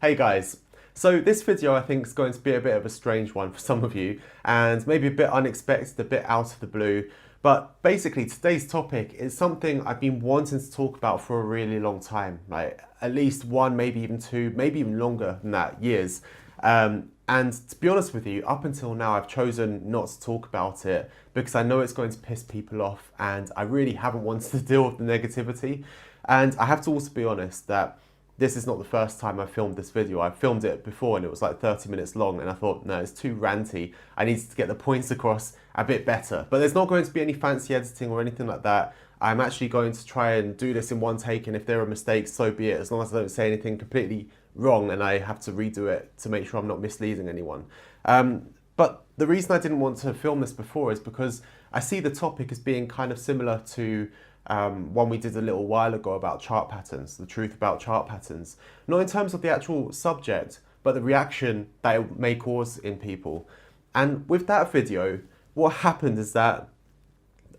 Hey guys, so this video I think is going to be a bit of a strange one for some of you and maybe a bit unexpected, a bit out of the blue, but basically today's topic is something I've been wanting to talk about for a really long time, like at least one, maybe even two, maybe even longer than that, years. And to be honest with you, up until now I've chosen not to talk about it because I know it's going to piss people off and I really haven't wanted to deal with the negativity. And I have to also be honest that this is not the first time I filmed this video. I filmed it before and it was like 30 minutes long and I thought, no, it's too ranty. I needed to get the points across a bit better. But there's not going to be any fancy editing or anything like that. I'm actually going to try and do this in one take, and if there are mistakes, so be it, as long as I don't say anything completely wrong and I have to redo it to make sure I'm not misleading anyone. But the reason I didn't want to film this before is because I see the topic as being kind of similar to one we did a little while ago about chart patterns, the truth about chart patterns. Not in terms of the actual subject, but the reaction that it may cause in people. And with that video, what happened is that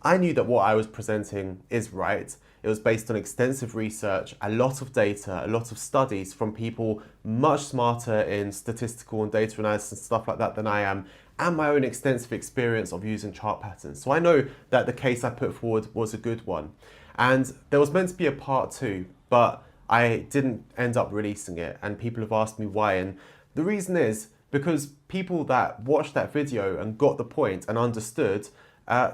I knew that what I was presenting is right. It was based on extensive research, a lot of data, a lot of studies from people much smarter in statistical and data analysis and stuff like that than I am, and my own extensive experience of using chart patterns. So I know that the case I put forward was a good one. And there was meant to be a part two, but I didn't end up releasing it, and people have asked me why. And the reason is because people that watched that video and got the point and understood,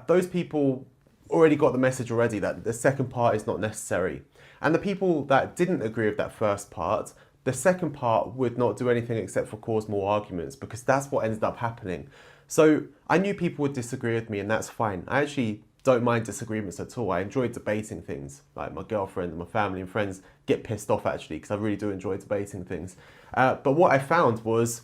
those people already got the message already that the second part is not necessary. And the people that didn't agree with that first part, the second part would not do anything except for cause more arguments, because that's what ended up happening. So I knew people would disagree with me, and that's fine. I actually don't mind disagreements at all. I enjoy debating things. Like my girlfriend and my family and friends get pissed off actually, because I really do enjoy debating things. But what I found was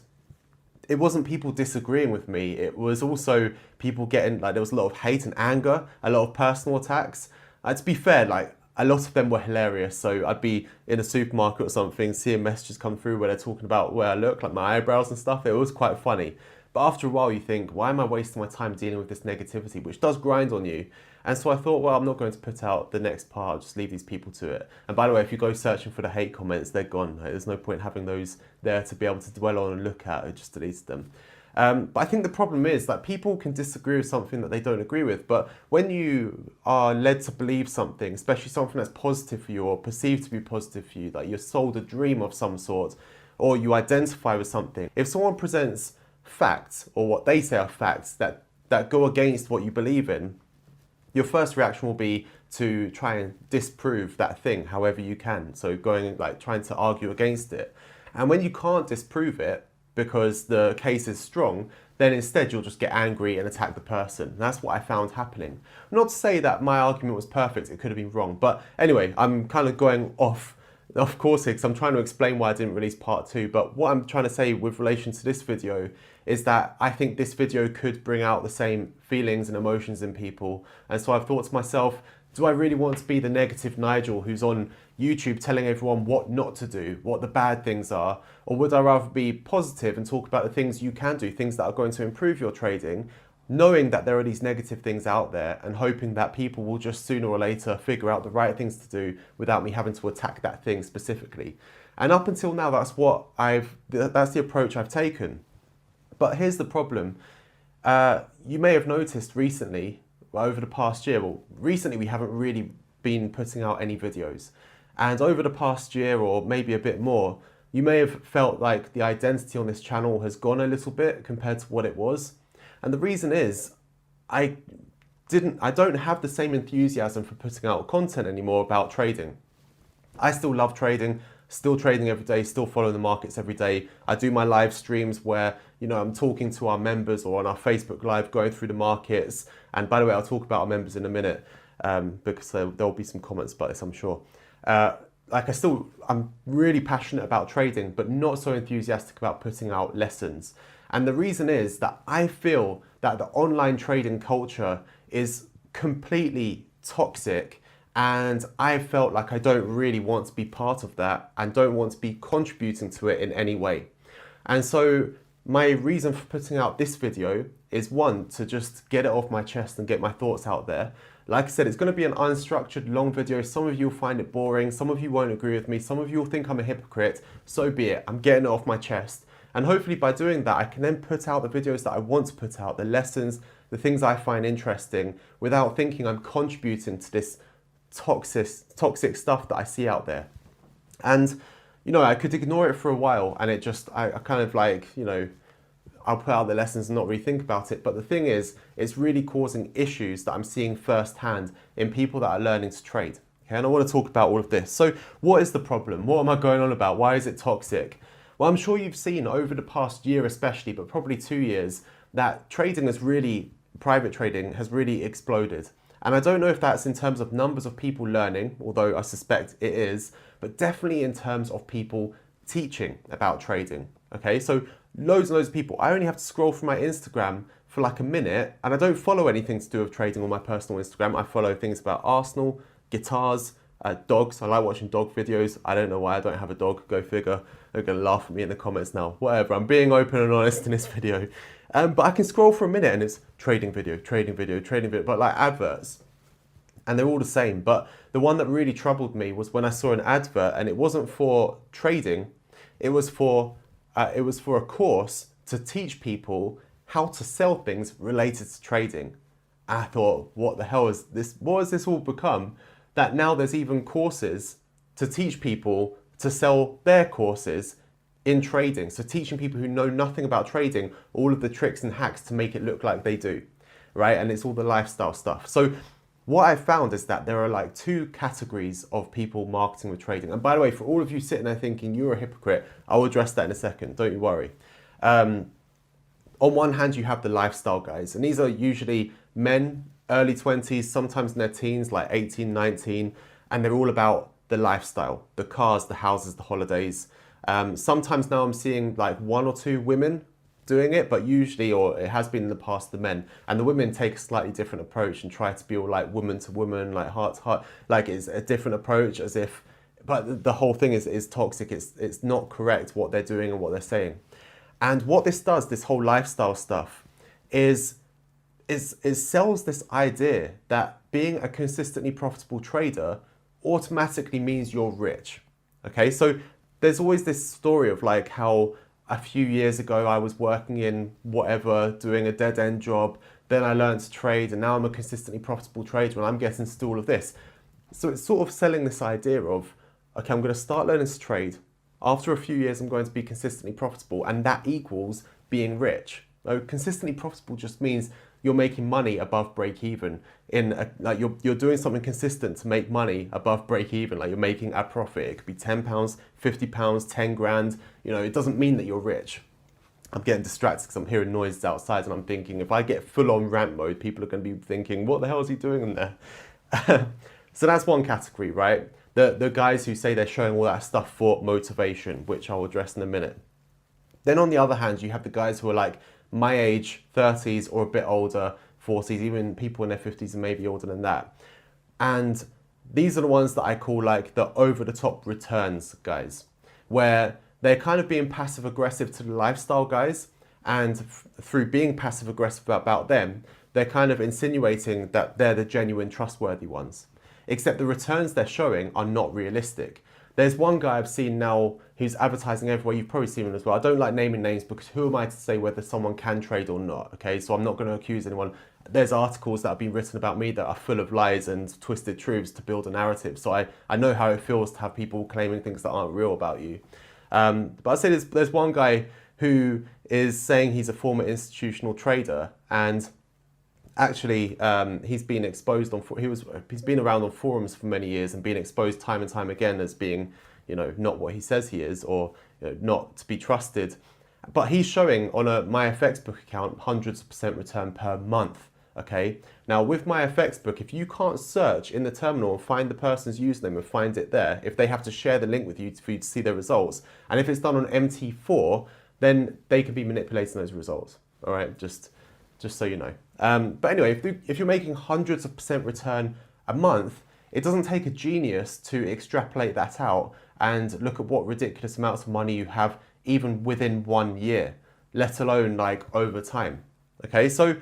it wasn't people disagreeing with me, it was also people getting, like, there was a lot of hate and anger, a lot of personal attacks. To be fair, like, a lot of them were hilarious. So I'd be in a supermarket or something, seeing messages come through where they're talking about where I look, like my eyebrows and stuff. It was quite funny. But after a while you think, why am I wasting my time dealing with this negativity, which does grind on you? And so I thought, well, I'm not going to put out the next part, I'll just leave these people to it. And by the way, if you go searching for the hate comments, they're gone. Like, there's no point having those there to be able to dwell on and look at. I just deleted them. But I think the problem is that people can disagree with something that they don't agree with. But when you are led to believe something, especially something that's positive for you or perceived to be positive for you, like you're sold a dream of some sort, or you identify with something, if someone presents facts, or what they say are facts, that go against what you believe in, your first reaction will be to try and disprove that thing however you can. So going, like, trying to argue against it. And when you can't disprove it because the case is strong, then instead you'll just get angry and attack the person. And that's what I found happening. Not to say that my argument was perfect, it could have been wrong. But anyway, I'm kind of going off course here because I'm trying to explain why I didn't release part two. But what I'm trying to say with relation to this video is that I think this video could bring out the same feelings and emotions in people. And so I've thought to myself, do I really want to be the negative Nigel who's on YouTube telling everyone what not to do, what the bad things are? Or would I rather be positive and talk about the things you can do, things that are going to improve your trading, knowing that there are these negative things out there and hoping that people will just sooner or later figure out the right things to do without me having to attack that thing specifically? And up until now, that's the approach I've taken. But here's the problem. You may have noticed recently, over the past year, well, recently we haven't really been putting out any videos. And over the past year, or maybe a bit more, you may have felt like the identity on this channel has gone a little bit compared to what it was. And the reason is, I don't have the same enthusiasm for putting out content anymore about trading. I still love trading, still trading every day, still following the markets every day. I do my live streams where, you know, I'm talking to our members, or on our Facebook Live going through the markets. And by the way, I'll talk about our members in a minute because there'll be some comments about this, I'm sure. I'm really passionate about trading, but not so enthusiastic about putting out lessons. And the reason is that I feel that the online trading culture is completely toxic, and I felt like I don't really want to be part of that and don't want to be contributing to it in any way. And so my reason for putting out this video is, one, to just get it off my chest and get my thoughts out there. Like I said, it's going to be an unstructured, long video. Some of you will find it boring. Some of you won't agree with me. Some of you will think I'm a hypocrite. So be it. I'm getting it off my chest. And hopefully by doing that, I can then put out the videos that I want to put out, the lessons, the things I find interesting, without thinking I'm contributing to this toxic stuff that I see out there. And, you know, I could ignore it for a while and it just, I kind of like, you know, I'll put out the lessons and not really think about it. But the thing is, it's really causing issues that I'm seeing firsthand in people that are learning to trade. Okay, and I want to talk about all of this. So what is the problem? What am I going on about? Why is it toxic? Well, I'm sure you've seen over the past year especially, but probably 2 years, that private trading has really exploded. And I don't know if that's in terms of numbers of people learning, although I suspect it is, but definitely in terms of people teaching about trading. Okay, so loads and loads of people. I only have to scroll through my Instagram for like a minute, and I don't follow anything to do with trading on my personal Instagram. I follow things about Arsenal, guitars, dogs. I like watching dog videos. I don't know why I don't have a dog. Go figure. They're going to laugh at me in the comments now. Whatever. I'm being open and honest in this video. But I can scroll for a minute and it's trading video, but like adverts. And they're all the same. But the one that really troubled me was when I saw an advert and it wasn't for trading. It was for a course to teach people how to sell things related to trading. And I thought, what the hell is this? What has this all become? That now there's even courses to teach people to sell their courses in trading. So teaching people who know nothing about trading all of the tricks and hacks to make it look like they do, right? And it's all the lifestyle stuff. So what I found is that there are like 2 categories of people marketing with trading. And by the way, for all of you sitting there thinking you're a hypocrite, I'll address that in a second, don't you worry. On one hand, you have the lifestyle guys, and these are usually men, early 20s, sometimes in their teens, like 18, 19, and they're all about the lifestyle, the cars, the houses, the holidays. Sometimes now I'm seeing like 1 or 2 women doing it, but usually, or it has been in the past, the men. And the women take a slightly different approach and try to be all like woman to woman, like heart to heart, like it's a different approach as if, but the whole thing is toxic. It's not correct what they're doing and what they're saying. And what this does, this whole lifestyle stuff, is sells this idea that being a consistently profitable trader automatically means you're rich. Okay, so there's always this story of like how a few years ago I was working in whatever, doing a dead-end job, then I learned to trade, and now I'm a consistently profitable trader and I'm getting to do all of this. So it's sort of selling this idea of, okay, I'm going to start learning to trade. After a few years, I'm going to be consistently profitable, and that equals being rich. So consistently profitable just means you're making money above break even. Like you're doing something consistent to make money above break even. Like you're making a profit. It could be £10, £50, 10 grand. You know, it doesn't mean that you're rich. I'm getting distracted because I'm hearing noises outside, and I'm thinking if I get full on rant mode, people are going to be thinking, what the hell is he doing in there? So that's one category, right? The guys who say they're showing all that stuff for motivation, which I'll address in a minute. Then on the other hand, you have the guys who are like my age, 30s or a bit older, 40s, even people in their 50s and maybe older than that. And these are the ones that I call like the over-the-top returns guys, where they're kind of being passive-aggressive to the lifestyle guys, and through being passive-aggressive about them, they're kind of insinuating that they're the genuine, trustworthy ones. Except the returns they're showing are not realistic. There's one guy I've seen now who's advertising everywhere. You've probably seen him as well. I don't like naming names because who am I to say whether someone can trade or not, okay? So I'm not going to accuse anyone. There's articles that have been written about me that are full of lies and twisted truths to build a narrative. So I know how it feels to have people claiming things that aren't real about you. But I say there's one guy who is saying he's a former institutional trader, and actually, he's been exposed on. He's been around on forums for many years and been exposed time and time again as being, you know, not what he says he is, or you know, not to be trusted. But he's showing on a MyFXBook account hundreds of % return per month. Okay. Now with MyFXBook, if you can't search in the terminal and find the person's username and find it there, if they have to share the link with you for you to see their results, and if it's done on MT4, then they can be manipulating those results. All right. Just so you know. But anyway, if you're making hundreds of % return a month, it doesn't take a genius to extrapolate that out and look at what ridiculous amounts of money you have even within 1 year, let alone like over time. Okay, so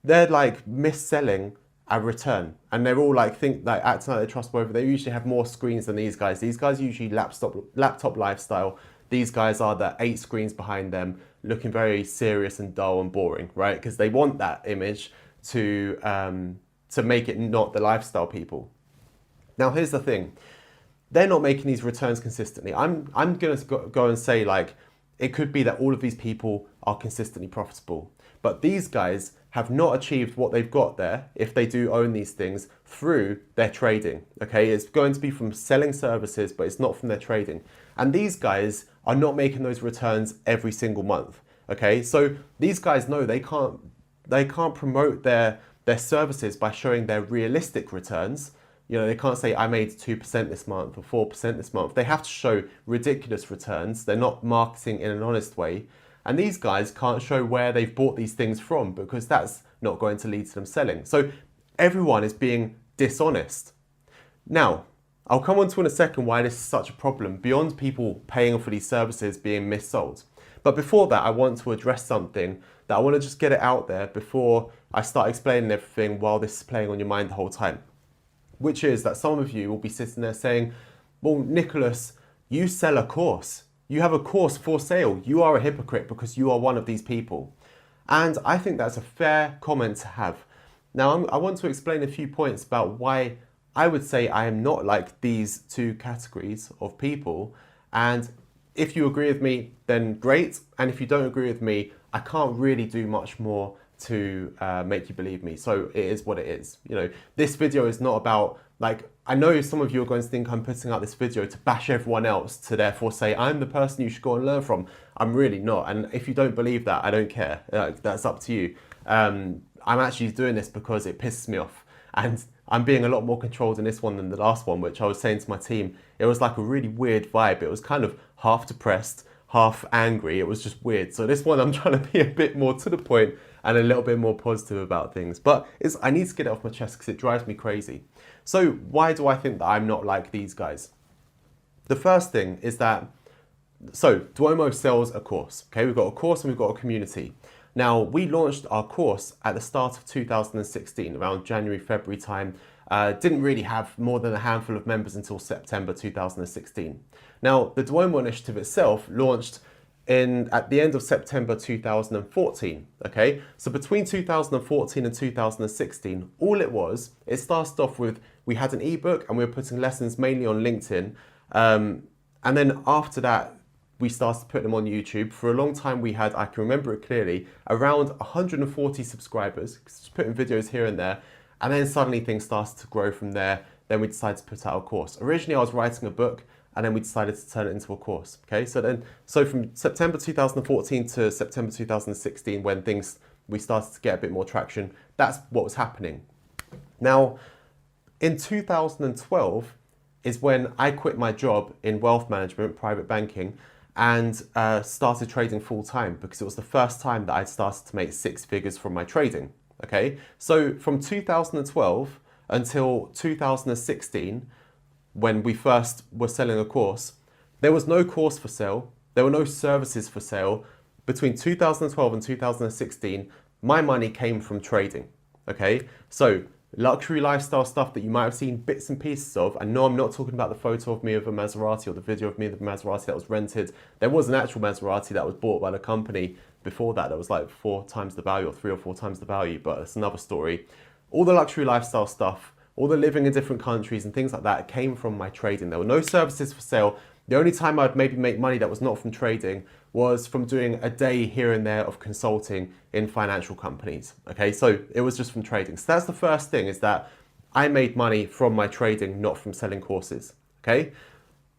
they're like mis-selling a return, and they're all like acting like they're trustworthy. They usually have more screens than these guys. These guys usually laptop lifestyle. These guys are the 8 screens behind them, looking very serious and dull and boring, right? Because they want that image to make it not the lifestyle people. Now, here's the thing. They're not making these returns consistently. I'm going to go and say, like, it could be that all of these people are consistently profitable. But these guys have not achieved what they've got there, if they do own these things, through their trading. Okay, it's going to be from selling services, but it's not from their trading. And these guys are not making those returns every single month. Okay, so these guys know they can't promote their services by showing their realistic returns. You know, they can't say I made 2% this month or 4% this month. They have to show ridiculous returns. They're not marketing in an honest way. And these guys can't show where they've bought these things from, because that's not going to lead to them selling. So everyone is being dishonest. Now, I'll come on to in a second why this is such a problem, beyond people paying for these services being missold. But before that, I want to address something that I want to just get it out there before I start explaining everything while this is playing on your mind the whole time. Which is that some of you will be sitting there saying, well, Nicholas, you sell a course. You have a course for sale. You are a hypocrite because you are one of these people. And I think that's a fair comment to have. Now, I want to explain a few points about why I would say I am not like these 2 categories of people. And if you agree with me, then great. And if you don't agree with me, I can't really do much more to make you believe me. So it is what it is. You know, this video is not about, like, I know some of you are going to think I'm putting out this video to bash everyone else, to therefore say I'm the person you should go and learn from. I'm really not. And if you don't believe that, I don't care. That's up to you. I'm actually doing this because it pisses me off. And I'm being a lot more controlled in this one than the last one, which I was saying to my team, it was like a really weird vibe. It was kind of half depressed, half angry. It was just weird. So this one, I'm trying to be a bit more to the point and a little bit more positive about things. But I need to get it off my chest because it drives me crazy. So why do I think that I'm not like these guys? The first thing is that, so Duomo sells a course. Okay, we've got a course and we've got a community. Now, we launched our course at the start of 2016, around January, February time. Didn't really have more than a handful of members until September 2016. Now, the Duomo Initiative itself launched at the end of September 2014, okay? So between 2014 and 2016, all it started off with, we had an ebook and we were putting lessons mainly on LinkedIn. And then after that, we started putting them on YouTube. For a long time, we had, I can remember it clearly, around 140 subscribers, just putting videos here and there. And then suddenly things started to grow from there. Then we decided to put out a course. Originally, I was writing a book, and then we decided to turn it into a course. Okay, so from September 2014 to September 2016, when we started to get a bit more traction, that's what was happening. Now, in 2012 is when I quit my job in wealth management, private banking, and started trading full time, because it was the first time that I'd started to make 6 figures from my trading. Okay, so from 2012 until 2016, when we first were selling a course, there was no course for sale. There were no services for sale. Between 2012 and 2016, my money came from trading. Okay, so luxury lifestyle stuff that you might have seen bits and pieces of. And no, I'm not talking about the photo of me with a Maserati or the video of me with a Maserati that was rented. There was an actual Maserati that was bought by the company before that was like 4 times the value, or 3 or 4 times the value, but it's another story. All the luxury lifestyle stuff, all the living in different countries and things like that came from my trading. There were no services for sale. The only time I'd maybe make money that was not from trading was from doing a day here and there of consulting in financial companies. Okay, so it was just from trading. So that's the first thing, is that I made money from my trading, not from selling courses. Okay,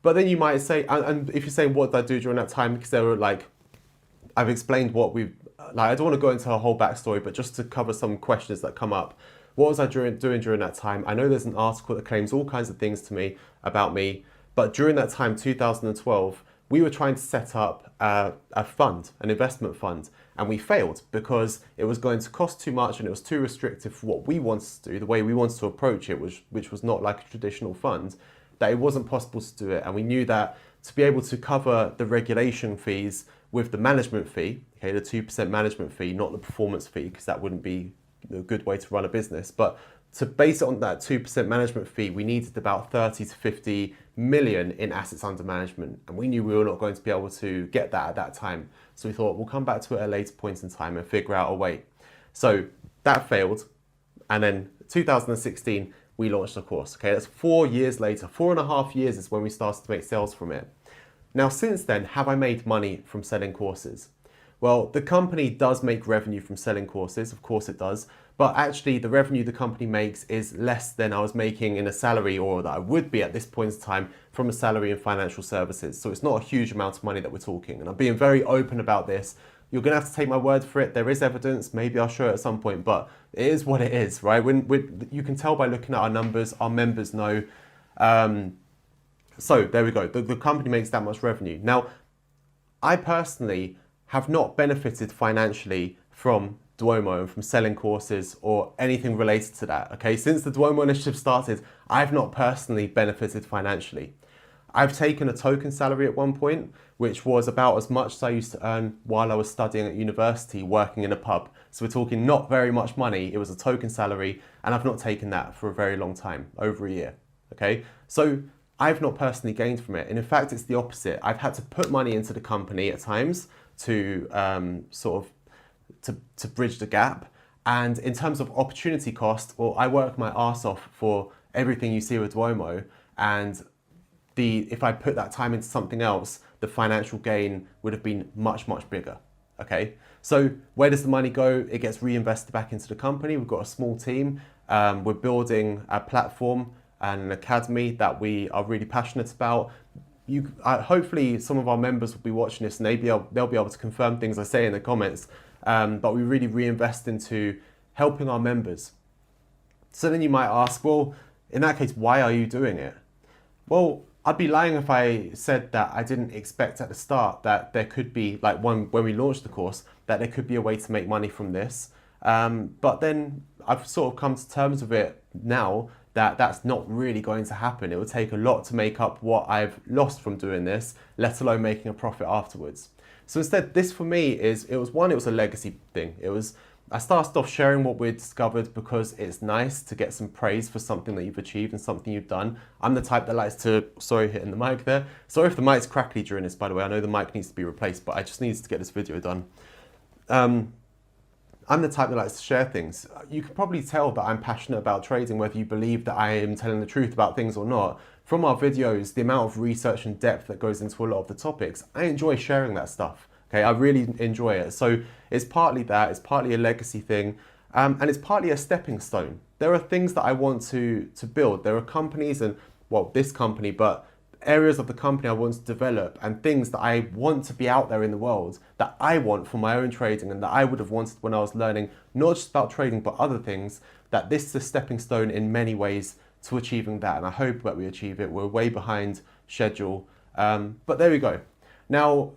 but then you might say, and if you're saying what did I do during that time, because there were like, I've explained what I don't want to go into a whole backstory, but just to cover some questions that come up. What was I doing during that time? I know there's an article that claims all kinds of things about me, but during that time, 2012, we were trying to set up a fund, an investment fund, and we failed because it was going to cost too much and it was too restrictive for what we wanted to do, the way we wanted to approach it, which was not like a traditional fund, that it wasn't possible to do it. And we knew that to be able to cover the regulation fees with the management fee, okay, the 2% management fee, not the performance fee, because that wouldn't be a good way to run a business, but to base it on that 2% management fee, we needed about 30 to 50 million in assets under management. And we knew we were not going to be able to get that at that time. So we thought we'll come back to it at a later point in time and figure out a way. So that failed. And then 2016, we launched the course. Okay, that's 4 years later. 4.5 years is when we started to make sales from it. Now, since then, have I made money from selling courses? Well, the company does make revenue from selling courses, of course it does, but actually the revenue the company makes is less than I was making in a salary, or that I would be at this point in time from a salary in financial services. So it's not a huge amount of money that we're talking, and I'm being very open about this. You're going to have to take my word for it. There is evidence, maybe I'll show it at some point, but it is what it is, right? You can tell by looking at our numbers, our members know. So there we go, the company makes that much revenue. Now, I personally have not benefited financially from Duomo and from selling courses or anything related to that, okay? Since the Duomo Initiative started, I've not personally benefited financially. I've taken a token salary at one point, which was about as much as I used to earn while I was studying at university, working in a pub. So we're talking not very much money, it was a token salary, and I've not taken that for a very long time, over a year, okay? So I've not personally gained from it, and in fact it's the opposite. I've had to put money into the company at times to to bridge the gap. And in terms of opportunity cost, well, I work my arse off for everything you see with Duomo, and if I put that time into something else, the financial gain would have been much, much bigger. Okay, so where does the money go? It gets reinvested back into the company. We've got a small team. We're building a platform and an academy that we are really passionate about. Hopefully some of our members will be watching this and they'll be able to confirm things I say in the comments, but we really reinvest into helping our members. So then you might ask, well, in that case, why are you doing it? Well, I'd be lying if I said that I didn't expect at the start that there could be, like when we launched the course, that there could be a way to make money from this. But then I've sort of come to terms with it now that that's not really going to happen. It would take a lot to make up what I've lost from doing this, let alone making a profit afterwards. So instead, this for me it was a legacy thing. I started off sharing what we'd discovered because it's nice to get some praise for something that you've achieved and something you've done. I'm the type that likes to, sorry, hitting the mic there. Sorry if the mic's crackly during this, by the way. I know the mic needs to be replaced, but I just needed to get this video done. I'm the type that likes to share things. You can probably tell that I'm passionate about trading, whether you believe that I am telling the truth about things or not. From our videos, the amount of research and depth that goes into a lot of the topics, I enjoy sharing that stuff. Okay, I really enjoy it. So it's partly that, it's partly a legacy thing, and it's partly a stepping stone. There are things that I want to build. There are companies and, well, this company, but areas of the company I want to develop and things that I want to be out there in the world that I want for my own trading and that I would have wanted when I was learning, not just about trading, but other things, that this is a stepping stone in many ways to achieving that. And I hope that we achieve it. We're way behind schedule, but there we go. Now,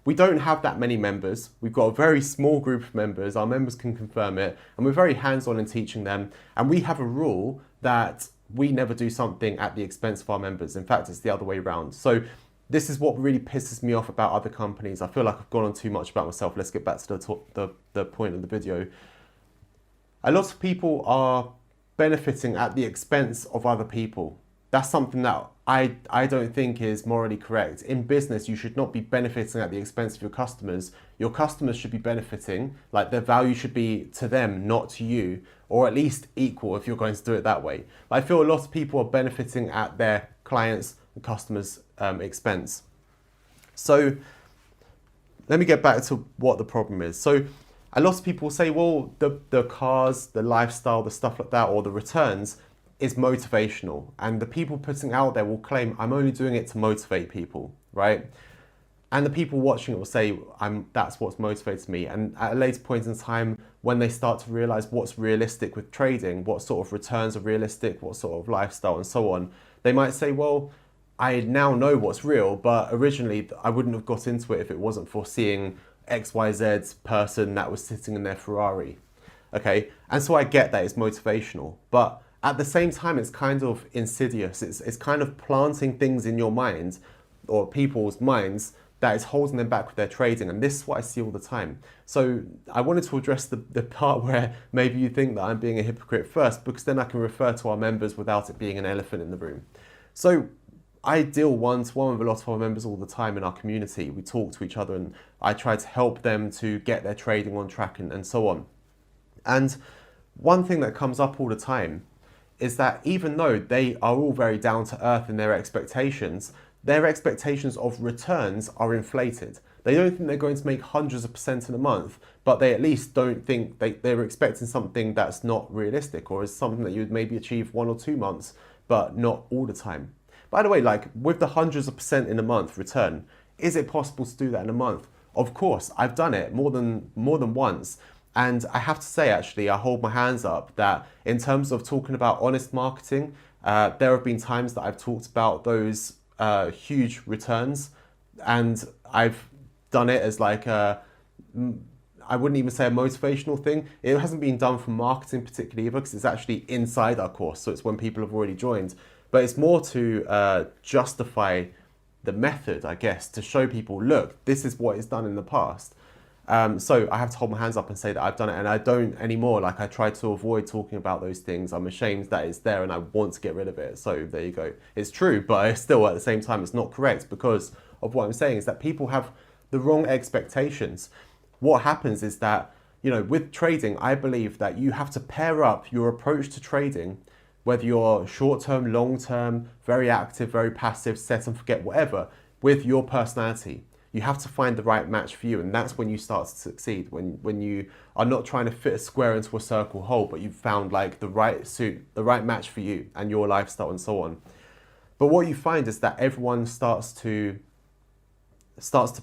we don't have that many members. We've got a very small group of members. Our members can confirm it, and we're very hands-on in teaching them. And we have a rule that we never do something at the expense of our members. In fact, it's the other way around. So this is what really pisses me off about other companies. I feel like I've gone on too much about myself. Let's get back to the point of the video. A lot of people are benefiting at the expense of other people. That's something that I don't think is morally correct. In business, you should not be benefiting at the expense of your customers. Your customers should be benefiting, like their value should be to them, not to you, or at least equal if you're going to do it that way. I feel a lot of people are benefiting at their clients' and customers' expense. So let me get back to what the problem is. So a lot of people say, well, the cars, the lifestyle, the stuff like that, or the returns is motivational. And the people putting out there will claim, I'm only doing it to motivate people, right? And the people watching it will say, that's what's motivates me. And at a later point in time, when they start to realize what's realistic with trading, what sort of returns are realistic, what sort of lifestyle and so on, they might say, well, I now know what's real, but originally I wouldn't have got into it if it wasn't for seeing XYZ person that was sitting in their Ferrari. Okay, and so I get that it's motivational, but at the same time, it's kind of insidious. It's kind of planting things in your mind or people's minds that is holding them back with their trading. And this is what I see all the time. So I wanted to address the part where maybe you think that I'm being a hypocrite first, because then I can refer to our members without it being an elephant in the room. So I deal one-to-one with a lot of our members all the time in our community. We talk to each other and I try to help them to get their trading on track and so on. And one thing that comes up all the time is that even though they are all very down to earth in their expectations of returns are inflated. They don't think they're going to make hundreds of percent in a month, but they at least don't think they're expecting something that's not realistic, or is something that you would maybe achieve 1 or 2 months, but not all the time. By the way, like with the hundreds of percent in a month return, is it possible to do that in a month? Of course, I've done it more than once. And I have to say, actually, I hold my hands up that in terms of talking about honest marketing, there have been times that I've talked about those huge returns, and I've done it as like I wouldn't even say a motivational thing. It hasn't been done for marketing particularly either, because it's actually inside our course, so it's when people have already joined. But it's more to justify the method, I guess, to show people, look, this is what is done in the past. So I have to hold my hands up and say that I've done it, and I don't anymore. Like, I try to avoid talking about those things. I'm ashamed that it's there and I want to get rid of it. So there you go. It's true, but still at the same time, it's not correct, because of what I'm saying is that people have the wrong expectations. What happens is that, you know, with trading, I believe that you have to pair up your approach to trading, whether you're short-term, long-term, very active, very passive, set and forget, whatever, with your personality. You have to find the right match for you, and that's when you start to succeed. When you are not trying to fit a square into a circle hole, but you've found like the right suit, the right match for you and your lifestyle and so on. But what you find is that everyone starts to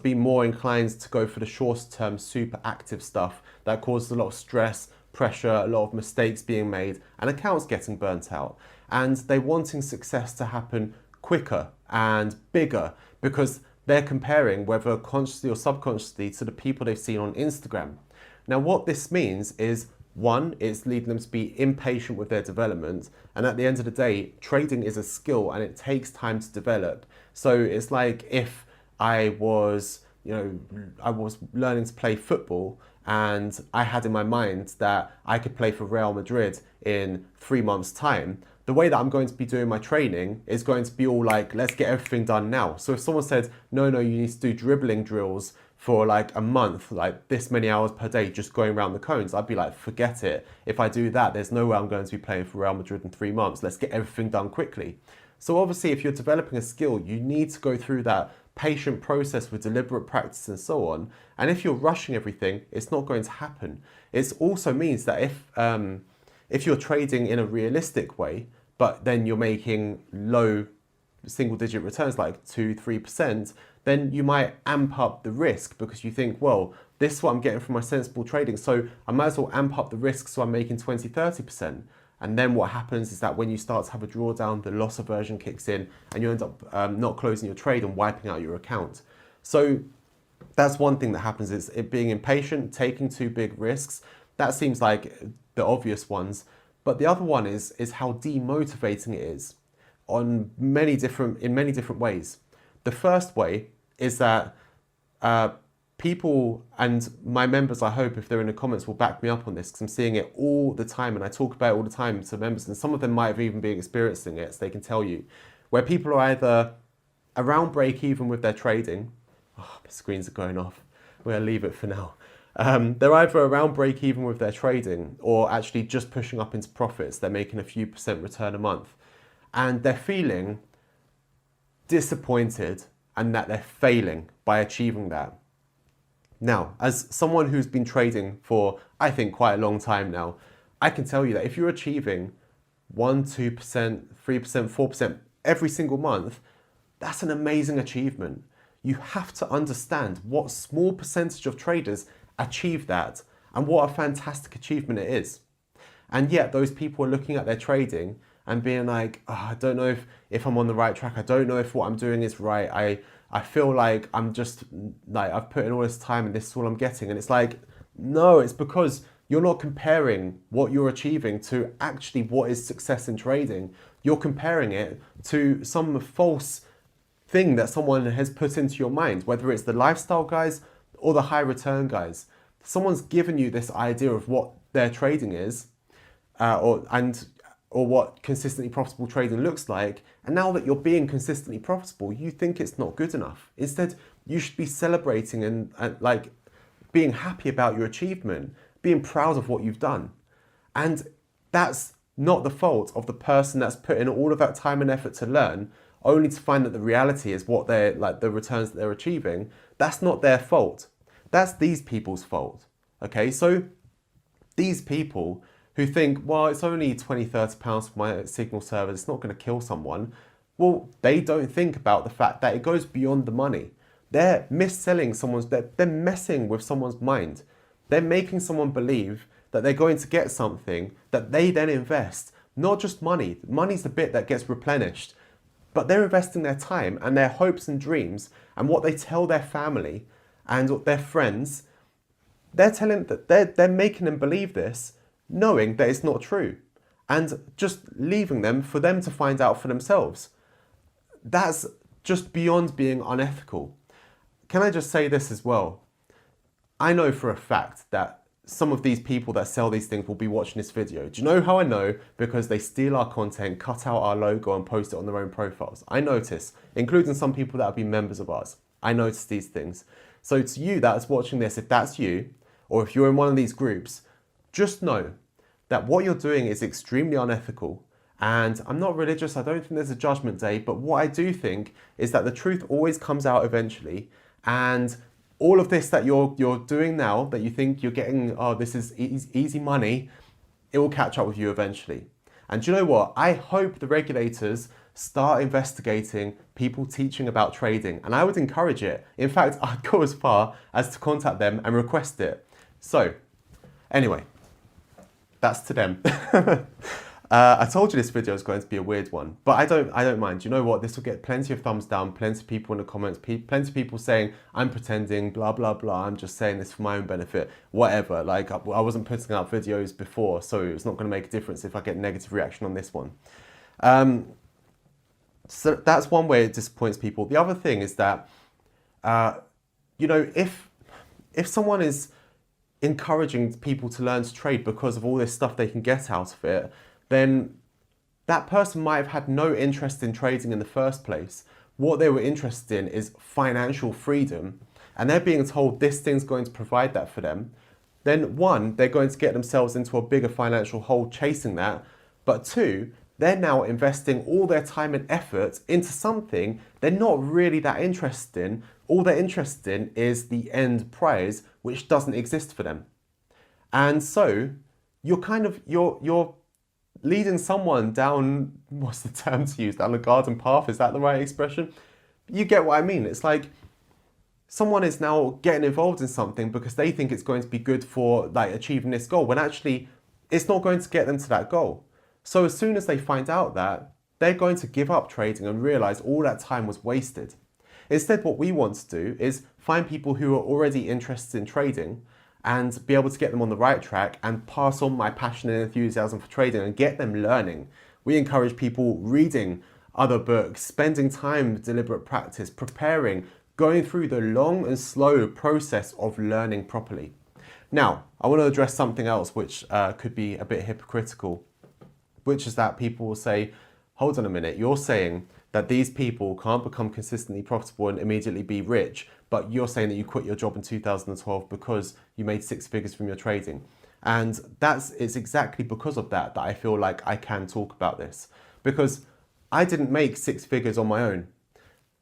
be more inclined to go for the short-term, super active stuff that causes a lot of stress, pressure, a lot of mistakes being made, and accounts getting burnt out. And they're wanting success to happen quicker and bigger, because they're comparing, whether consciously or subconsciously, to the people they've seen on Instagram. Now, what this means is, one, it's leading them to be impatient with their development. And at the end of the day, trading is a skill and it takes time to develop. So it's like if I was learning to play football and I had in my mind that I could play for Real Madrid in 3 months' time. The way that I'm going to be doing my training is going to be all like, let's get everything done now. So if someone said, no, you need to do dribbling drills for like a month, like this many hours per day, just going around the cones, I'd be like, forget it. If I do that, there's no way I'm going to be playing for Real Madrid in 3 months. Let's get everything done quickly. So obviously, if you're developing a skill, you need to go through that patient process with deliberate practice and so on. And if you're rushing everything, it's not going to happen. It also means that if you're trading in a realistic way, but then you're making low single-digit returns like 2-3%, then you might amp up the risk, because you think, well, this is what I'm getting from my sensible trading, so I might as well amp up the risk so I'm making 20-30%. And then what happens is that when you start to have a drawdown, the loss aversion kicks in and you end up not closing your trade and wiping out your account. So that's one thing that happens, is it being impatient, taking too big risks. That seems like the obvious ones. But the other one is how demotivating it is in many different ways. The first way is that people, and my members, I hope if they're in the comments, will back me up on this, because I'm seeing it all the time and I talk about it all the time to members, and some of them might have even been experiencing it, so they can tell you, where people are either around break even with their trading. Oh, my screens are going off. We'll leave it for now. They're either around break even with their trading or actually just pushing up into profits. They're making a few percent return a month and they're feeling disappointed and that they're failing by achieving that. Now, as someone who's been trading for, I think, quite a long time now, I can tell you that if you're achieving 1%, 2%, 3%, 4% every single month, that's an amazing achievement. You have to understand what small percentage of traders achieve that and what a fantastic achievement it is. And yet those people are looking at their trading and being like, oh, I don't know if I'm on the right track. I don't know if what I'm doing is right. I feel like I'm just like, I've put in all this time and this is all I'm getting. And it's like, no, it's because you're not comparing what you're achieving to actually what is success in trading. You're comparing it to some false thing that someone has put into your mind, whether it's the lifestyle guys or the high return guys. Someone's given you this idea of what their trading is, or what consistently profitable trading looks like. And now that you're being consistently profitable, you think it's not good enough. Instead, you should be celebrating and like being happy about your achievement, being proud of what you've done. And that's not the fault of the person that's put in all of that time and effort to learn, only to find that the reality is what they're like, the returns that they're achieving. That's not their fault. That's these people's fault. Okay, so these people who think, well, it's only 20, 30 pounds for my Signal server, it's not going to kill someone. Well, they don't think about the fact that it goes beyond the money. They're mis-selling they're messing with someone's mind. They're making someone believe that they're going to get something that they then invest. Not just money. Money's the bit that gets replenished. But they're investing their time and their hopes and dreams and what they tell their family and their friends. They're making them believe this, knowing that it's not true, and just leaving them for them to find out for themselves. That's just beyond being unethical. Can I just say this as well? I know for a fact that some of these people that sell these things will be watching this video. Do you know how I know? Because they steal our content, cut out our logo and post it on their own profiles. I notice, including some people that have been members of ours. I notice these things. So to you that's watching this, if that's you, or if you're in one of these groups, just know that what you're doing is extremely unethical. And I'm not religious, I don't think there's a judgment day, but what I do think is that the truth always comes out eventually. And all of this that you're doing now, that you think you're getting, oh, this is easy money, it will catch up with you eventually. And do you know what? I hope the regulators start investigating people teaching about trading, and I would encourage it. In fact, I'd go as far as to contact them and request it. So, anyway, that's to them. I told you this video is going to be a weird one, but I don't mind. You know what? This will get plenty of thumbs down, plenty of people in the comments, plenty of people saying, I'm pretending, blah, blah, blah. I'm just saying this for my own benefit, whatever. Like, I wasn't putting out videos before, so it's not going to make a difference if I get negative reaction on this one. So that's one way it disappoints people. The other thing is that, you know, if someone is encouraging people to learn to trade because of all this stuff they can get out of it, then that person might have had no interest in trading in the first place. What they were interested in is financial freedom, and they're being told this thing's going to provide that for them. Then one, they're going to get themselves into a bigger financial hole chasing that, but two, they're now investing all their time and effort into something they're not really that interested in. All they're interested in is the end prize, which doesn't exist for them. And so you're leading someone down, what's the term to use, down the garden path? Is that the right expression? You get what I mean. It's like someone is now getting involved in something because they think it's going to be good for like achieving this goal, when actually it's not going to get them to that goal. So as soon as they find out that, they're going to give up trading and realize all that time was wasted. Instead, what we want to do is find people who are already interested in trading and be able to get them on the right track and pass on my passion and enthusiasm for trading and get them learning. We encourage people reading other books, spending time with deliberate practice, preparing, going through the long and slow process of learning properly. Now, I want to address something else which could be a bit hypocritical, which is that people will say, hold on a minute, you're saying that these people can't become consistently profitable and immediately be rich, but you're saying that you quit your job in 2012 because you made 6 figures from your trading. And it's exactly because of that I feel like I can talk about this, because I didn't make 6 figures on my own.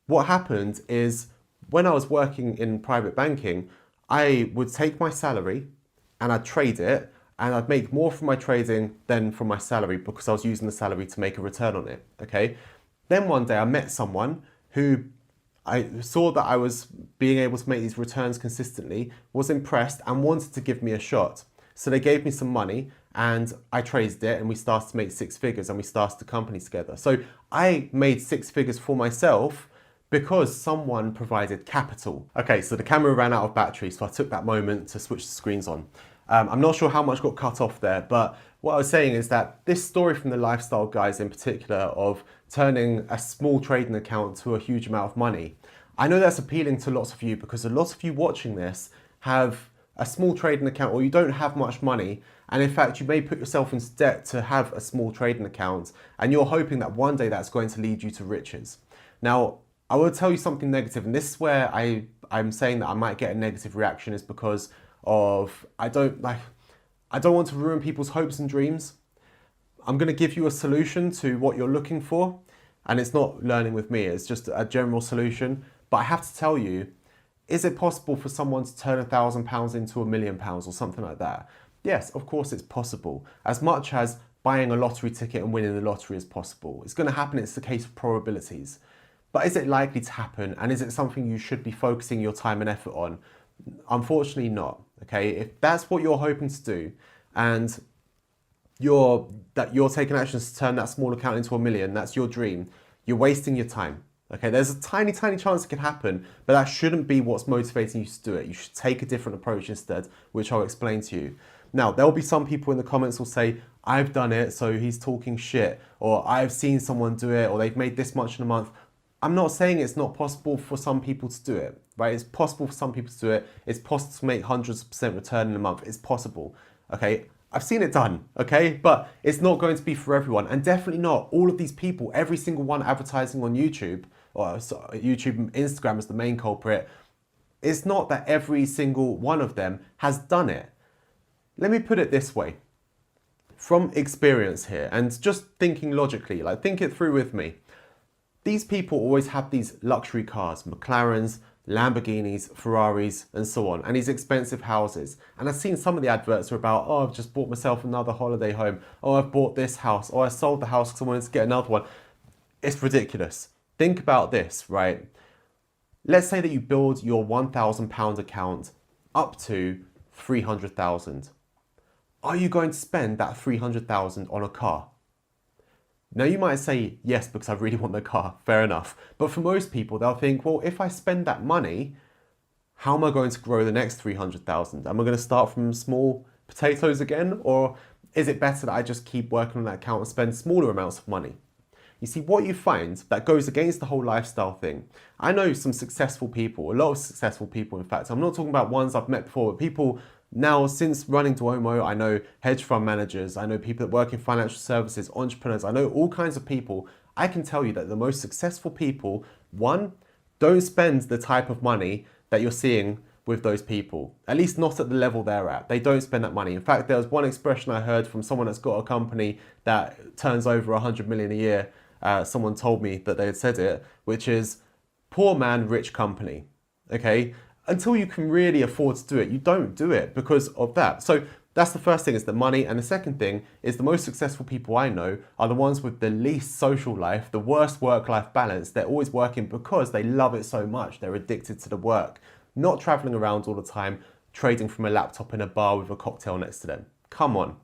What happened is when I was working in private banking, I would take my salary and I'd trade it, and I'd make more from my trading than from my salary because I was using the salary to make a return on it, okay? Then one day I met someone who I saw that I was being able to make these returns consistently, was impressed and wanted to give me a shot. So they gave me some money and I traded it, and we started to make 6 figures and we started the company together. So I made 6 figures for myself because someone provided capital. Okay, so the camera ran out of battery, so I took that moment to switch the screens on. I'm not sure how much got cut off there, but what I was saying is that this story from the lifestyle guys in particular of turning a small trading account to a huge amount of money. I know that's appealing to lots of you because a lot of you watching this have a small trading account, or you don't have much money, and in fact you may put yourself into debt to have a small trading account, and you're hoping that one day that's going to lead you to riches. Now, I will tell you something negative, and this is where I'm saying that I might get a negative reaction, is because of I don't want to ruin people's hopes and dreams. I'm going to give you a solution to what you're looking for, and it's not learning with me, it's just a general solution. But I have to tell you, is it possible for someone to turn £1,000 into £1 million or something like that? Yes, of course it's possible. As much as buying a lottery ticket and winning the lottery is possible. It's going to happen, it's the case of probabilities. But is it likely to happen, and is it something you should be focusing your time and effort on? Unfortunately not, okay? If that's what you're hoping to do, and you're taking actions to turn that small account into £1 million, that's your dream, you're wasting your time. Okay, there's a tiny chance it can happen, but that shouldn't be what's motivating you to do it. You should take a different approach instead, which I'll explain to you. Now, there'll be some people in the comments who will say, I've done it, so he's talking shit, or I've seen someone do it, or they've made this much in a month. I'm not saying it's not possible for some people to do it, right? It's possible for some people to do it. It's possible to make hundreds of % return in a month. It's possible, okay? I've seen it done, okay? But it's not going to be for everyone, and definitely not all of these people, every single one advertising on YouTube, or YouTube and Instagram as the main culprit. It's not that every single one of them has done it. Let me put it this way. From experience here, and just thinking logically, like think it through with me. These people always have these luxury cars, McLarens, Lamborghinis, Ferraris, and so on, and these expensive houses. And I've seen some of the adverts are about, oh, I've just bought myself another holiday home. Oh, I've bought this house. Oh, I sold the house because I wanted to get another one. It's ridiculous. Think about this, right? Let's say that you build your £1,000 account up to 300,000. Are you going to spend that 300,000 on a car? Now you might say, yes, because I really want the car, fair enough. But for most people, they'll think, well, if I spend that money, how am I going to grow the next 300,000? Am I going to start from small potatoes again? Or is it better that I just keep working on that account and spend smaller amounts of money? You see, what you find that goes against the whole lifestyle thing. I know some successful people, a lot of successful people, in fact. I'm not talking about ones I've met before, but people now, since running Duomo, I know hedge fund managers, I know people that work in financial services, entrepreneurs, I know all kinds of people. I can tell you that the most successful people, one, don't spend the type of money that you're seeing with those people, at least not at the level they're at. They don't spend that money. In fact, there was one expression I heard from someone that's got a company that turns over 100 million a year. Someone told me that they had said it, which is poor man, rich company, okay? Until you can really afford to do it, you don't do it because of that. So that's the first thing, is the money. And the second thing is the most successful people I know are the ones with the least social life, the worst work-life balance. They're always working because they love it so much. They're addicted to the work, not traveling around all the time, trading from a laptop in a bar with a cocktail next to them. Come on,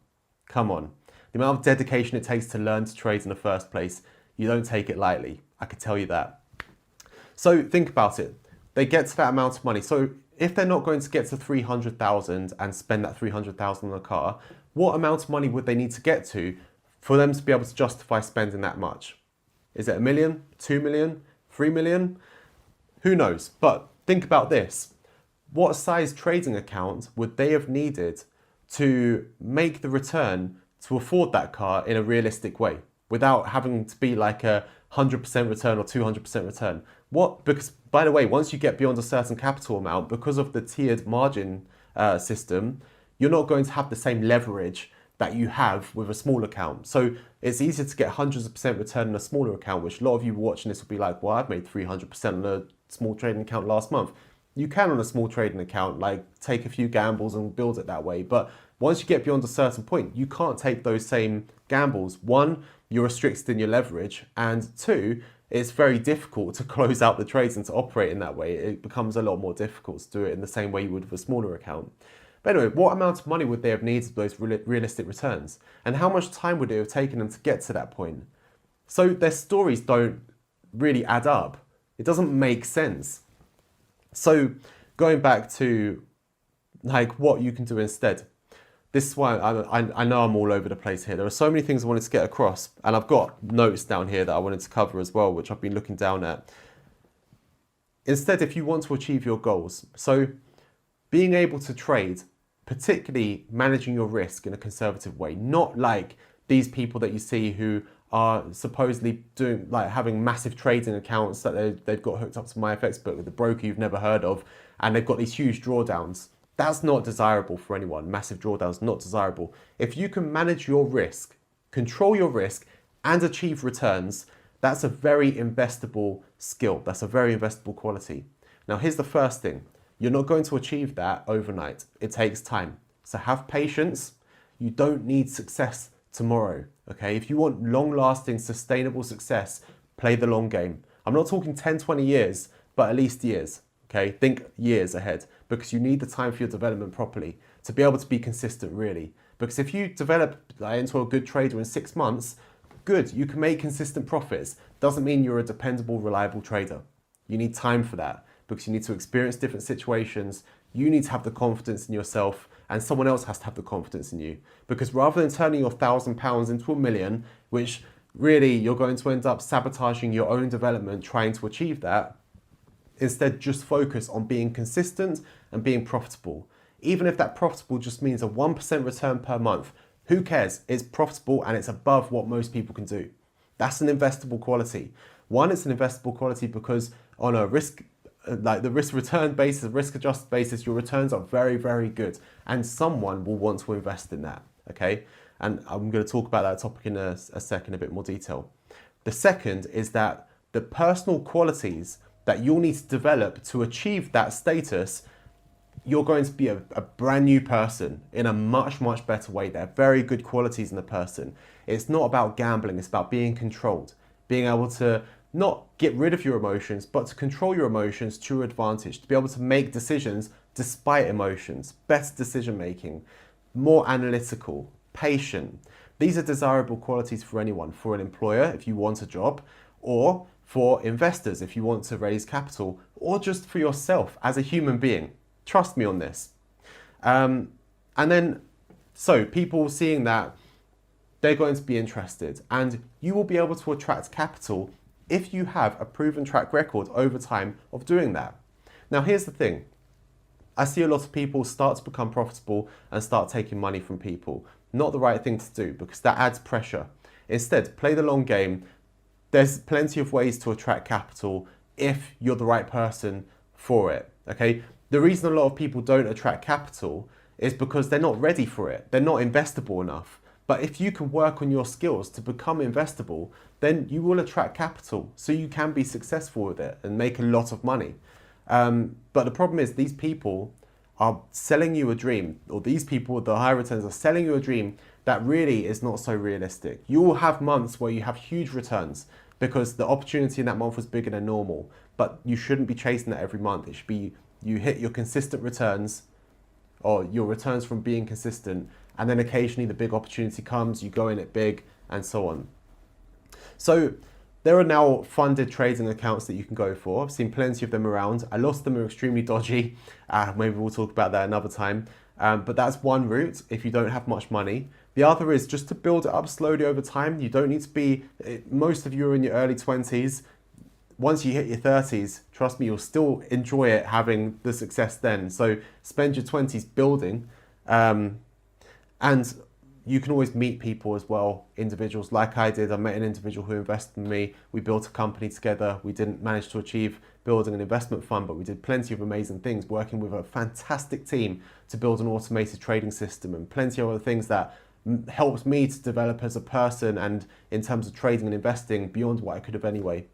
come on. The amount of dedication it takes to learn to trade in the first place, you don't take it lightly. I could tell you that. So think about it. They get to that amount of money. So if they're not going to get to 300,000 and spend that 300,000 on a car, what amount of money would they need to get to for them to be able to justify spending that much? Is it 1 million, 2 million, 3 million? Who knows? But think about this. What size trading account would they have needed to make the return to afford that car in a realistic way without having to be like a 100% return or 200% return? Because by the way, once you get beyond a certain capital amount, because of the tiered margin system, you're not going to have the same leverage that you have with a small account. So it's easier to get hundreds of % return in a smaller account, which a lot of you watching this will be like, well, I've made 300% on a small trading account last month. You can on a small trading account, like take a few gambles and build it that way. But once you get beyond a certain point, you can't take those same gambles. One, you're restricted in your leverage, and two, it's very difficult to close out the trades and to operate in that way. It becomes a lot more difficult to do it in the same way you would with a smaller account. But anyway, what amount of money would they have needed for those realistic returns? And how much time would it have taken them to get to that point? So their stories don't really add up. It doesn't make sense. So going back to like what you can do instead. this is why I know I'm all over the place here. There are so many things I wanted to get across, and I've got notes down here that I wanted to cover as well, which I've been looking down at. Instead, if you want to achieve your goals, so being able to trade, particularly managing your risk in a conservative way, not like these people that you see who are supposedly doing, like having massive trading accounts that they've got hooked up to MyFXbook with a broker you've never heard of, and they've got these huge drawdowns. That's not desirable for anyone. Massive drawdowns, not desirable. If you can manage your risk, control your risk, and achieve returns, that's a very investable skill. That's a very investable quality. Now, here's the first thing. You're not going to achieve that overnight. It takes time. So have patience. You don't need success tomorrow, okay? If you want long-lasting, sustainable success, play the long game. I'm not talking 10, 20 years, but at least years, okay? Think years ahead, because you need the time for your development properly to be able to be consistent, really. Because if you develop into a good trader in 6 months, good, you can make consistent profits. Doesn't mean you're a dependable, reliable trader. You need time for that, because you need to experience different situations. You need to have the confidence in yourself, and someone else has to have the confidence in you. Because rather than turning your £1,000 into £1 million, which really you're going to end up sabotaging your own development trying to achieve that, instead just focus on being consistent and being profitable. Even if that profitable just means a 1% return per month, who cares? It's profitable and it's above what most people can do. That's an investable quality. One, it's an investable quality because on a risk, like the risk return basis, risk adjusted basis, your returns are very, very good, and someone will want to invest in that, okay? And I'm going to talk about that topic in a second, a bit more detail. The second is that the personal qualities that you'll need to develop to achieve that status, you're going to be a brand new person in a much, much better way. There are very good qualities in the person. It's not about gambling, it's about being controlled, being able to not get rid of your emotions, but to control your emotions to your advantage, to be able to make decisions despite emotions, better decision making, more analytical, patient. These are desirable qualities for anyone, for an employer if you want a job, or for investors if you want to raise capital, or just for yourself as a human being. Trust me on this. And then, so people seeing that, they're going to be interested, and you will be able to attract capital if you have a proven track record over time of doing that. Now, here's the thing. I see a lot of people start to become profitable and start taking money from people. Not the right thing to do, because that adds pressure. Instead, play the long game. There's plenty of ways to attract capital if you're the right person for it, okay? The reason a lot of people don't attract capital is because they're not ready for it. They're not investable enough. But if you can work on your skills to become investable, then you will attract capital, so you can be successful with it and make a lot of money. But the problem is these people are selling you a dream, or these people with the high returns are selling you a dream that really is not so realistic. You will have months where you have huge returns because the opportunity in that month was bigger than normal, but you shouldn't be chasing that every month. It should be you hit your consistent returns, or your returns from being consistent, and then occasionally the big opportunity comes, you go in it big, and so on. So there are now funded trading accounts that you can go for. I've seen plenty of them around. A lot of them are extremely dodgy. Maybe we'll talk about that another time. But that's one route if you don't have much money. The other is just to build it up slowly over time. You don't need to be, most of you are in your early 20s. Once you hit your 30s, trust me, you'll still enjoy it having the success then. So spend your 20s building. And you can always meet people as well, individuals like I did. I met an individual who invested in me. We built a company together. We didn't manage to achieve building an investment fund, but we did plenty of amazing things, working with a fantastic team to build an automated trading system and plenty of other things that helped me to develop as a person and in terms of trading and investing beyond what I could have anyway.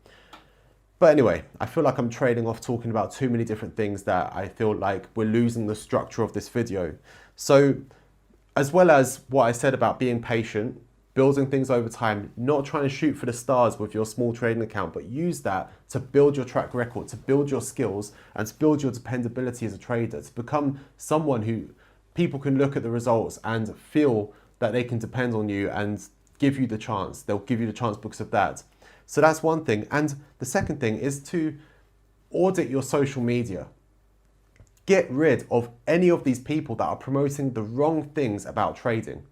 But anyway, I feel like I'm trading off talking about too many different things that I feel like we're losing the structure of this video. So as well as what I said about being patient, building things over time, not trying to shoot for the stars with your small trading account, but use that to build your track record, to build your skills, and to build your dependability as a trader, to become someone who people can look at the results and feel that they can depend on you and give you the chance. They'll give you the chance because of that. So that's one thing. And the second thing is to audit your social media. Get rid of any of these people that are promoting the wrong things about trading.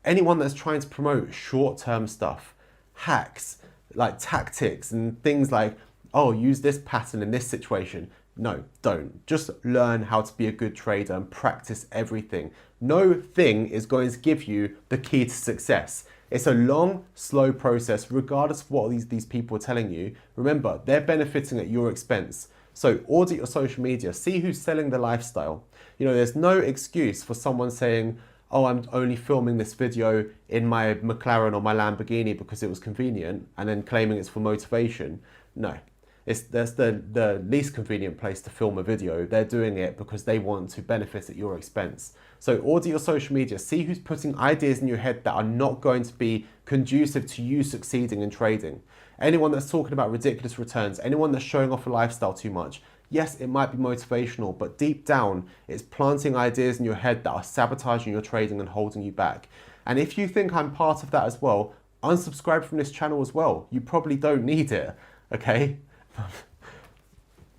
Anyone that's trying to promote short-term stuff, hacks, like tactics and things like, oh, use this pattern in this situation. No, don't. Just learn how to be a good trader and practice everything. No thing is going to give you the key to success. It's a long, slow process, regardless of what these people are telling you. Remember, they're benefiting at your expense. So audit your social media, see who's selling the lifestyle. You know, there's no excuse for someone saying, oh, I'm only filming this video in my McLaren or my Lamborghini because it was convenient, and then claiming it's for motivation. No, that's the least convenient place to film a video. They're doing it because they want to benefit at your expense. So audit your social media, see who's putting ideas in your head that are not going to be conducive to you succeeding in trading. Anyone that's talking about ridiculous returns, anyone that's showing off a lifestyle too much, yes, it might be motivational, but deep down, it's planting ideas in your head that are sabotaging your trading and holding you back. And if you think I'm part of that as well, unsubscribe from this channel as well. You probably don't need it, okay?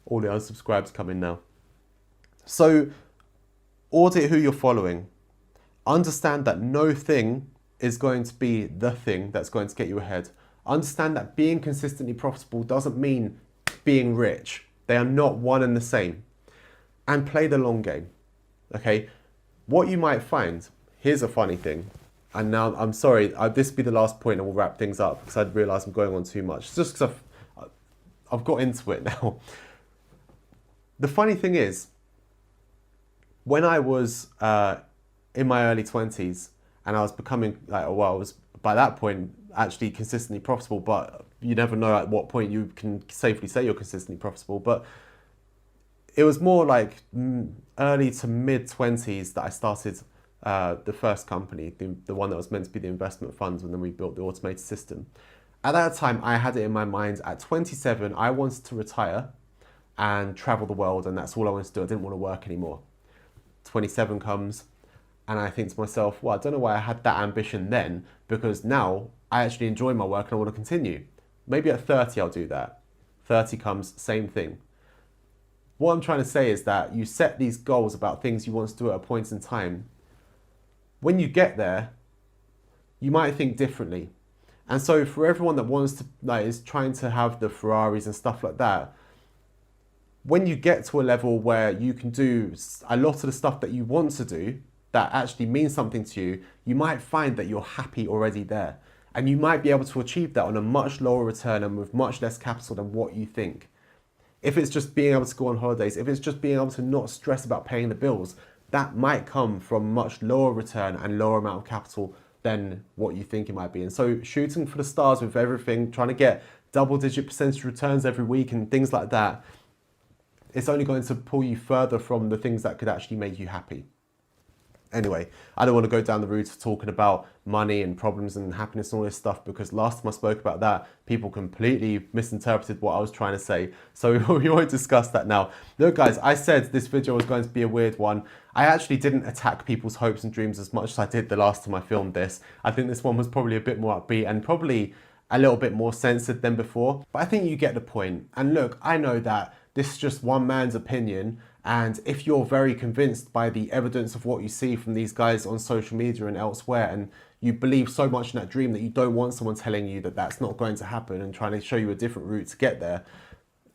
All the unsubscribes come in now. So audit who you're following. Understand that no thing is going to be the thing that's going to get you ahead. Understand that being consistently profitable doesn't mean being rich. They are not one and the same. And play the long game, okay? What you might find, here's a funny thing, and now I'm sorry, this will be the last point and we'll wrap things up because I realise I'm going on too much. It's just because I've got into it now. The funny thing is, when I was in my early 20s and I was becoming, like, well, I was by that point actually consistently profitable, but you never know at what point you can safely say you're consistently profitable. But it was more like early to mid 20s that I started the first company, the one that was meant to be the investment funds, and then we built the automated system. At that time, I had it in my mind at 27, I wanted to retire and travel the world, and that's all I wanted to do. I didn't want to work anymore. 27 comes, and I think to myself, well, I don't know why I had that ambition then, because now I actually enjoy my work and I want to continue. Maybe at 30 I'll do that. 30 comes, same thing. What I'm trying to say is that you set these goals about things you want to do at a point in time. When you get there, you might think differently. And so for everyone that wants to, like, is trying to have the Ferraris and stuff like that, when you get to a level where you can do a lot of the stuff that you want to do, that actually means something to you, you might find that you're happy already there. And you might be able to achieve that on a much lower return and with much less capital than what you think. If it's just being able to go on holidays, if it's just being able to not stress about paying the bills, that might come from much lower return and lower amount of capital than what you think it might be. And so shooting for the stars with everything, trying to get double-digit percentage returns every week and things like that, it's only going to pull you further from the things that could actually make you happy. Anyway, I don't want to go down the route of talking about money and problems and happiness and all this stuff, because last time I spoke about that, people completely misinterpreted what I was trying to say. So we won't discuss that now. Look guys, I said this video was going to be a weird one. I actually didn't attack people's hopes and dreams as much as I did the last time I filmed this. I think this one was probably a bit more upbeat and probably a little bit more censored than before. But I think you get the point. And look, I know that this is just one man's opinion, and if you're very convinced by the evidence of what you see from these guys on social media and elsewhere, and you believe so much in that dream that you don't want someone telling you that that's not going to happen and trying to show you a different route to get there,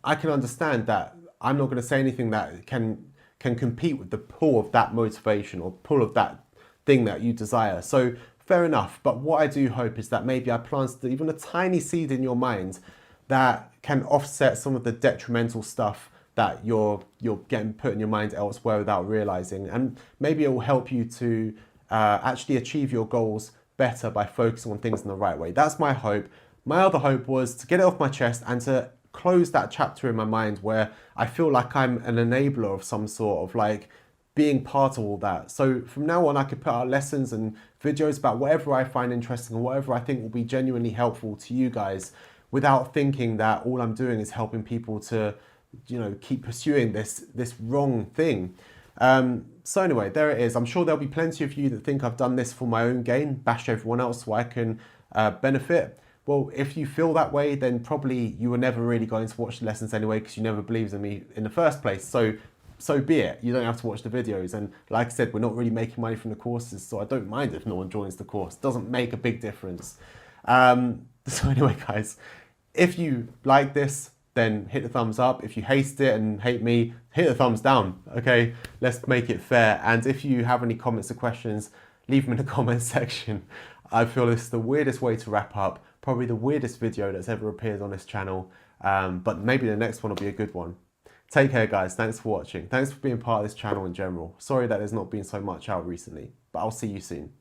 I can understand that. I'm not going to say anything that can compete with the pull of that motivation or pull of that thing that you desire. So fair enough. But what I do hope is that maybe I planted even a tiny seed in your mind that can offset some of the detrimental stuff that you're getting put in your mind elsewhere without realizing. And maybe it will help you to actually achieve your goals better by focusing on things in the right way. That's my hope. My other hope was to get it off my chest and to close that chapter in my mind where I feel like I'm an enabler of some sort of, like, being part of all that. So from now on, I could put out lessons and videos about whatever I find interesting and whatever I think will be genuinely helpful to you guys, without thinking that all I'm doing is helping people to, you know, keep pursuing this wrong thing. So anyway, there it is. I'm sure there'll be plenty of you that think I've done this for my own gain, bash everyone else so I can benefit. Well, if you feel that way, then probably you were never really going to watch the lessons anyway, because you never believed in me in the first place. So so be it. You don't have to watch the videos. And like I said, we're not really making money from the courses, so I don't mind if no one joins the course. It doesn't make a big difference. So anyway, guys, if you like this, then hit the thumbs up. If you hate it and hate me, hit the thumbs down, okay? Let's make it fair. And if you have any comments or questions, leave them in the comments section. I feel this is the weirdest way to wrap up, probably the weirdest video that's ever appeared on this channel, but maybe the next one will be a good one. Take care, guys. Thanks for watching. Thanks for being part of this channel in general. Sorry that there's not been so much out recently, but I'll see you soon.